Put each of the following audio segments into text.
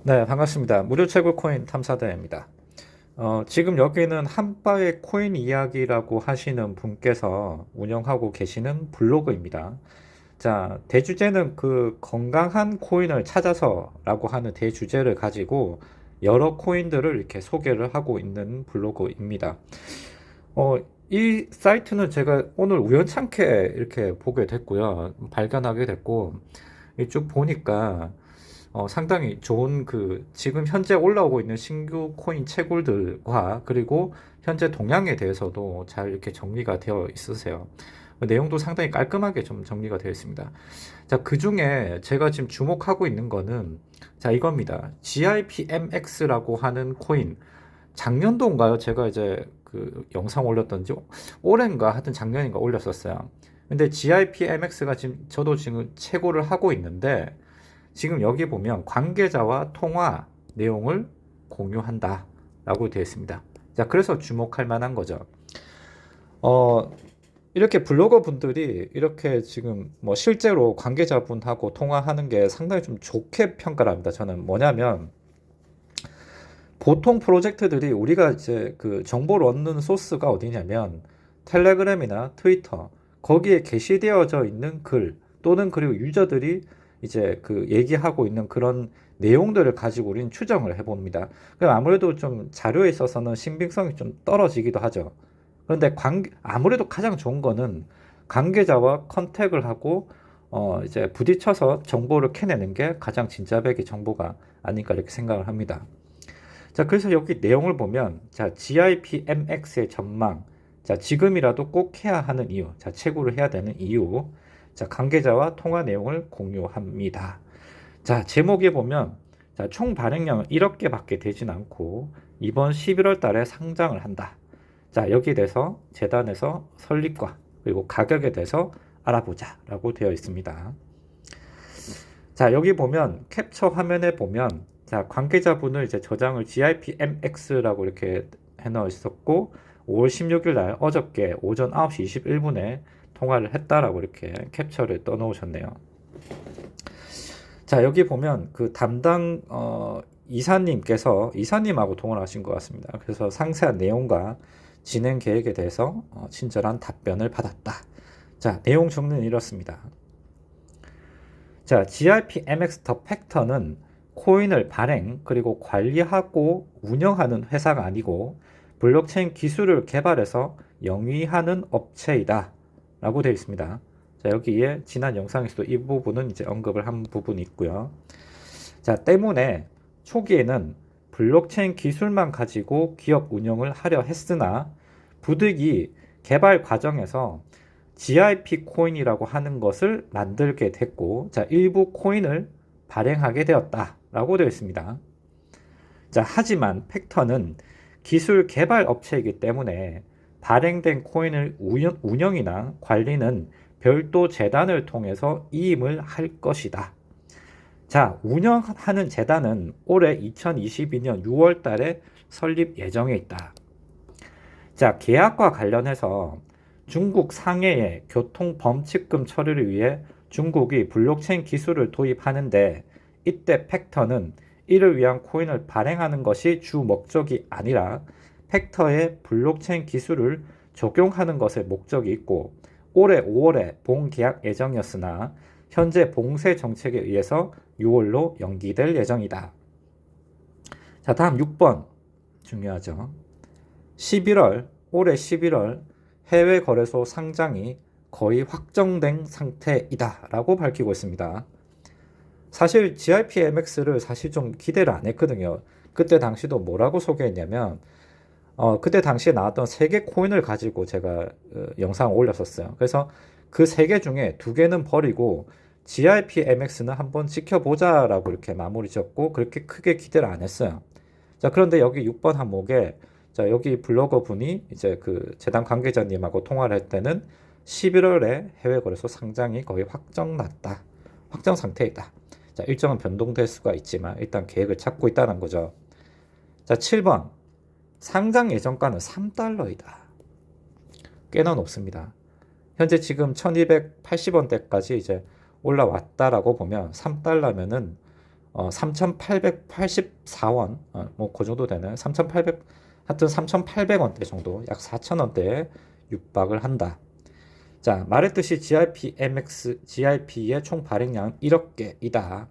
네, 반갑습니다. 무료 채굴 코인 탐사대입니다. 지금 여기는 한바의 코인 이야기라고 하시는 분께서 운영하고 계시는 블로그입니다. 자, 대주제는 그 건강한 코인을 찾아서라고 하는 대주제를 가지고 여러 코인들을 이렇게 소개를 하고 있는 블로그입니다. 어, 이 사이트는 제가 오늘 우연찮게 이렇게 보게 됐고요. 발견하게 됐고, 쭉 보니까 상당히 좋은 그 지금 현재 올라오고 있는 신규 코인 채굴들과 그리고 현재 동향에 대해서도 잘 이렇게 정리가 되어 있으세요. 내용도 상당히 깔끔하게 좀 정리가 되어 있습니다. 자, 그 중에 제가 지금 주목하고 있는 거는 자, 이겁니다. GIPMX라고 하는 코인. 작년도인가요? 제가 이제 그 영상 올렸던지 올해인가 하여튼 작년인가 올렸었어요. 근데 GIPMX가 지금 저도 지금 채굴을 하고 있는데 지금 여기 보면 관계자와 통화 내용을 공유한다 라고 되어 있습니다. 자, 그래서 주목할 만한 거죠. 어, 이렇게 블로거 분들이 이렇게 지금 뭐 실제로 관계자분하고 통화하는 게 상당히 좀 좋게 평가를 합니다. 저는 뭐냐면 보통 프로젝트들이 우리가 이제 그 정보를 얻는 소스가 어디냐면 텔레그램이나 트위터 거기에 게시되어져 있는 글 또는 그리고 유저들이 이제 그 얘기하고 있는 그런 내용들을 가지고 우리는 추정을 해봅니다. 그럼 아무래도 좀 자료에 있어서는 신빙성이 좀 떨어지기도 하죠. 그런데 아무래도 가장 좋은 거는 관계자와 컨택을 하고 이제 부딪혀서 정보를 캐내는 게 가장 진짜배기 정보가 아닐까 이렇게 생각을 합니다. 자, 그래서 여기 내용을 보면, 자, GIPMX의 전망, 자, 지금이라도 꼭 해야 하는 이유, 자, 채굴을 해야 되는 이유, 자, 관계자와 통화 내용을 공유합니다. 자, 제목에 보면, 자, 총 발행량은 1억 개밖에 되진 않고, 이번 11월 달에 상장을 한다. 자, 여기에 대해서 재단에서 설립과, 그리고 가격에 대해서 알아보자. 라고 되어 있습니다. 자, 여기 보면, 캡처 화면에 보면, 자, 관계자분을 이제 저장을 GIPMX라고 이렇게 해놓으 있었고, 5월 16일 날 어저께 오전 9시 21분에 통화를 했다라고 이렇게 캡처를 떠놓으셨네요. 자, 여기 보면 그 담당 이사님하고 통화를 하신 것 같습니다. 그래서 상세한 내용과 진행 계획에 대해서 친절한 답변을 받았다. 자, 내용 정리는 이렇습니다. 자, GRPMX 더 팩터는 코인을 발행 그리고 관리하고 운영하는 회사가 아니고 블록체인 기술을 개발해서 영위하는 업체이다 라고 되어 있습니다. 자, 여기에 지난 영상에서도 이 부분은 이제 언급을 한 부분이 있고요. 자, 때문에 초기에는 블록체인 기술만 가지고 기업 운영을 하려 했으나 부득이 개발 과정에서 GIP 코인이라고 하는 것을 만들게 됐고, 자, 일부 코인을 발행하게 되었다라고 되어 있습니다. 자, 하지만 팩터는 기술 개발 업체이기 때문에 발행된 코인을 운영이나 관리는 별도 재단을 통해서 이임을 할 것이다. 자, 운영하는 재단은 올해 2022년 6월 달에 설립 예정에 있다. 자, 계약과 관련해서 중국 상해의 교통 범칙금 처리를 위해 중국이 블록체인 기술을 도입하는데 이때 팩터는 이를 위한 코인을 발행하는 것이 주 목적이 아니라 팩터의 블록체인 기술을 적용하는 것에 목적이 있고 올해 5월에 봉계약 예정이었으나 현재 봉쇄 정책에 의해서 6월로 연기될 예정이다. 자, 다음 6번 중요하죠. 11월 올해 11월 해외 거래소 상장이 거의 확정된 상태이다 라고 밝히고 있습니다. 사실 GIPMX를 사실 좀 기대를 안 했거든요. 그때 당시도 뭐라고 소개했냐면 그때 당시에 나왔던 3개 코인을 가지고 제가 영상을 올렸었어요. 그래서 그 3개 중에 2개는 버리고 GIPMX는 한번 지켜보자 라고 이렇게 마무리 지었고 그렇게 크게 기대를 안 했어요. 자, 그런데 여기 6번 항목에 자, 여기 블로거 분이 이제 그 재단 관계자님하고 통화를 할 때는 11월에 해외 거래소 상장이 거의 확정 상태이다. 자, 일정은 변동될 수가 있지만 일단 계획을 찾고 있다는 거죠. 자, 7번. 상장 예정가는 3달러이다. 꽤나 높습니다. 현재 지금 1280원대까지 이제 올라왔다라고 보면 3달러면은 3,884원, 뭐 그 정도 되는 3,800, 하여튼 3,800원대 정도, 약 4,000원대에 육박을 한다. 자, 말했듯이 GRP의 총 발행량 1억 개이다.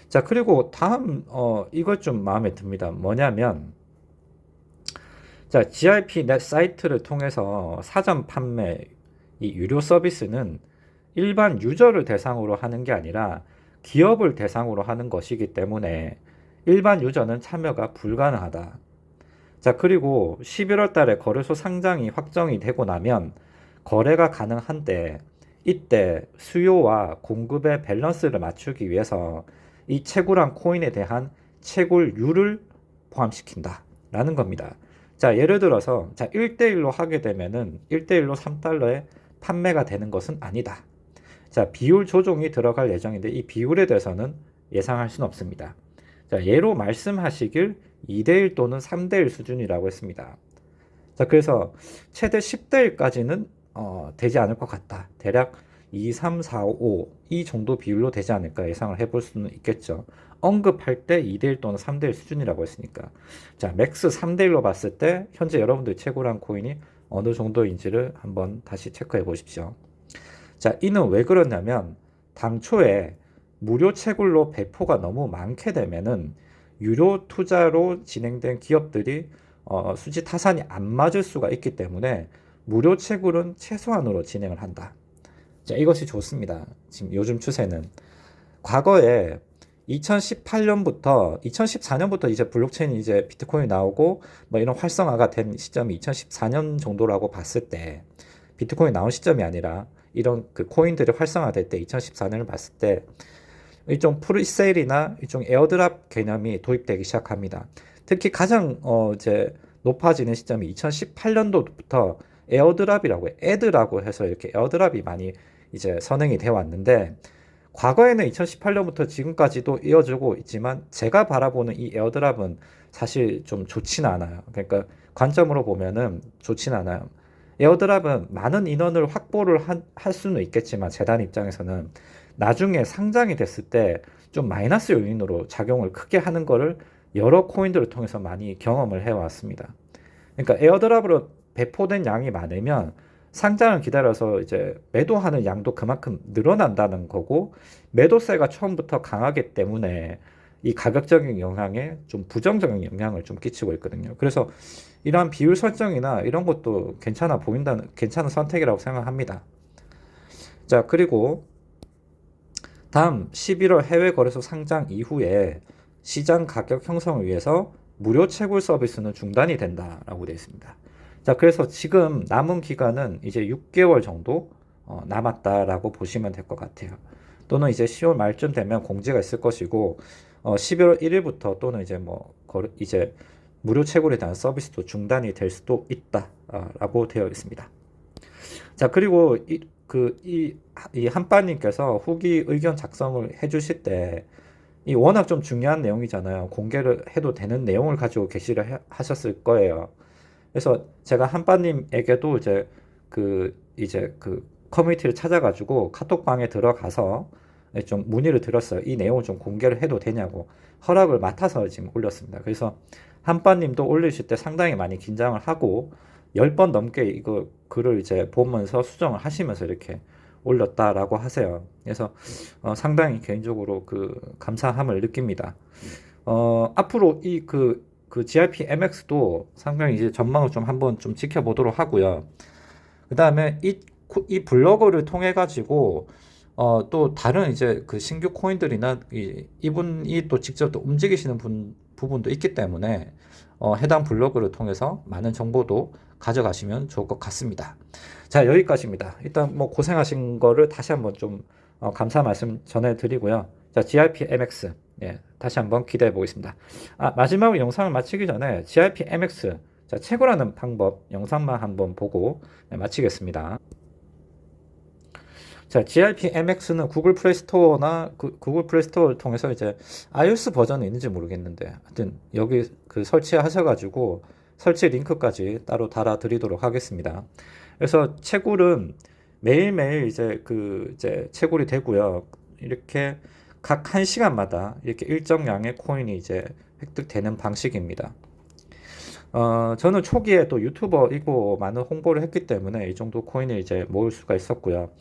자, 그리고 다음 이것 좀 마음에 듭니다. 뭐냐면, 자, GRP 넷 사이트를 통해서 사전 판매 이 유료 서비스는 일반 유저를 대상으로 하는 게 아니라 기업을 대상으로 하는 것이기 때문에 일반 유저는 참여가 불가능하다. 자, 그리고 11월 달에 거래소 상장이 확정이 되고 나면 거래가 가능한데, 이때 수요와 공급의 밸런스를 맞추기 위해서 이 채굴한 코인에 대한 채굴률을 포함시킨다 라는 겁니다. 자, 예를 들어서 1대1로 하게 되면은 1대1로 3달러에 판매가 되는 것은 아니다. 자, 비율 조정이 들어갈 예정인데 이 비율에 대해서는 예상할 수는 없습니다. 자, 예로 말씀하시길 2대1 또는 3대1 수준이라고 했습니다. 자, 그래서 최대 10대1까지는 되지 않을 것 같다. 대략 2, 3, 4, 5 이 정도 비율로 되지 않을까 예상을 해볼 수는 있겠죠. 언급할 때 2대1 또는 3대1 수준이라고 했으니까. 자, 맥스 3대1로 봤을 때 현재 여러분들이 채굴한 코인이 어느 정도인지를 한번 다시 체크해 보십시오. 자, 이는 왜 그러냐면 당초에 무료 채굴로 배포가 너무 많게 되면은 유료 투자로 진행된 기업들이 수지 타산이 안 맞을 수가 있기 때문에 무료 채굴은 최소한으로 진행을 한다. 자, 이것이 좋습니다. 지금 요즘 추세는 과거에 2018년부터 2014년부터 이제 블록체인이 이제 비트코인이 나오고 뭐 이런 활성화가 된 시점이 2014년 정도라고 봤을 때, 비트코인 나온 시점이 아니라 이런 그 코인들이 활성화될 때 2014년을 봤을 때 일종 프리세일이나 일종 에어드랍 개념이 도입되기 시작합니다. 특히 가장 이제 높아지는 시점이 2018년도부터 에어드랍이라고 애드라고 해서 이렇게 에어드랍이 많이 이제 선행이 되어 왔는데, 과거에는 2018년부터 지금까지도 이어지고 있지만 제가 바라보는 이 에어드랍은 사실 좀 좋지는 않아요. 그러니까 관점으로 보면은 좋지는 않아요. 에어드랍은 많은 인원을 확보를 할 수는 있겠지만 재단 입장에서는 나중에 상장이 됐을 때 좀 마이너스 요인으로 작용을 크게 하는 거를 여러 코인들을 통해서 많이 경험을 해왔습니다. 그러니까 에어드랍으로 배포된 양이 많으면 상장을 기다려서 이제 매도하는 양도 그만큼 늘어난다는 거고, 매도세가 처음부터 강하기 때문에 이 가격적인 영향에 좀 부정적인 영향을 좀 끼치고 있거든요. 그래서 이러한 비율 설정이나 이런 것도 괜찮은 선택이라고 생각합니다. 자, 그리고 다음 11월 해외 거래소 상장 이후에 시장 가격 형성을 위해서 무료 채굴 서비스는 중단이 된다라고 되어 있습니다. 자, 그래서 지금 남은 기간은 이제 6개월 정도 남았다라고 보시면 될 것 같아요. 또는 이제 10월 말쯤 되면 공지가 있을 것이고, 11월 1일부터 또는 이제 이제 무료 채굴에 대한 서비스도 중단이 될 수도 있다라고 되어 있습니다. 자, 그리고 이 한빠님께서 후기 의견 작성을 해주실 때, 이 워낙 좀 중요한 내용이잖아요. 공개를 해도 되는 내용을 가지고 게시를 하셨을 거예요. 그래서 제가 한빠님에게도 이제 그 커뮤니티를 찾아가지고 카톡방에 들어가서 좀 문의를 드렸어요. 이 내용을 좀 공개를 해도 되냐고 허락을 맡아서 지금 올렸습니다. 그래서 한빠님도 올리실 때 상당히 많이 긴장을 하고 10번 넘게 이거 글을 이제 보면서 수정을 하시면서 이렇게 올렸다라고 하세요. 그래서 상당히 개인적으로 그 감사함을 느낍니다. 앞으로 그 GRP MX도 상당히 이제 전망을 좀 한번 좀 지켜보도록 하고요. 그 다음에 이 블로그를 통해 가지고 또 다른 이제 그 신규 코인들이나 이분이 또 직접 또 움직이시는 부분도 있기 때문에 해당 블로그를 통해서 많은 정보도 가져가시면 좋을 것 같습니다. 자, 여기까지입니다. 일단 뭐 고생하신 거를 다시 한번 좀 감사 말씀 전해드리고요. 자, GRP MX 다시 한번 기대해 보겠습니다. 마지막으로 영상을 마치기 전에 GRP MX 채굴하는 방법 영상만 한번 보고 마치겠습니다. 자, GRP MX는 구글 플레이 스토어나 구글 플레이 스토어를 통해서 이제 iOS 버전이 있는지 모르겠는데, 하여튼 여기 설치하셔가지고 설치 링크까지 따로 달아드리도록 하겠습니다. 그래서 채굴은 매일매일 이제 채굴이 되고요. 이렇게 각 1시간마다 이렇게 일정량의 코인이 이제 획득되는 방식입니다. 저는 초기에 또 유튜버이고 많은 홍보를 했기 때문에 이 정도 코인을 이제 모을 수가 있었고요.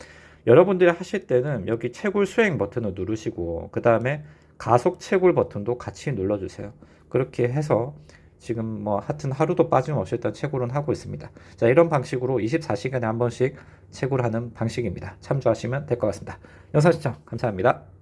여러분들이 하실 때는 여기 채굴 수행 버튼을 누르시고 그 다음에 가속 채굴 버튼도 같이 눌러주세요. 그렇게 해서 지금 뭐 하여튼 하루도 빠짐없이 일단 채굴은 하고 있습니다. 자, 이런 방식으로 24시간에 한 번씩 채굴하는 방식입니다. 참조하시면 될 것 같습니다. 영상 시청 감사합니다.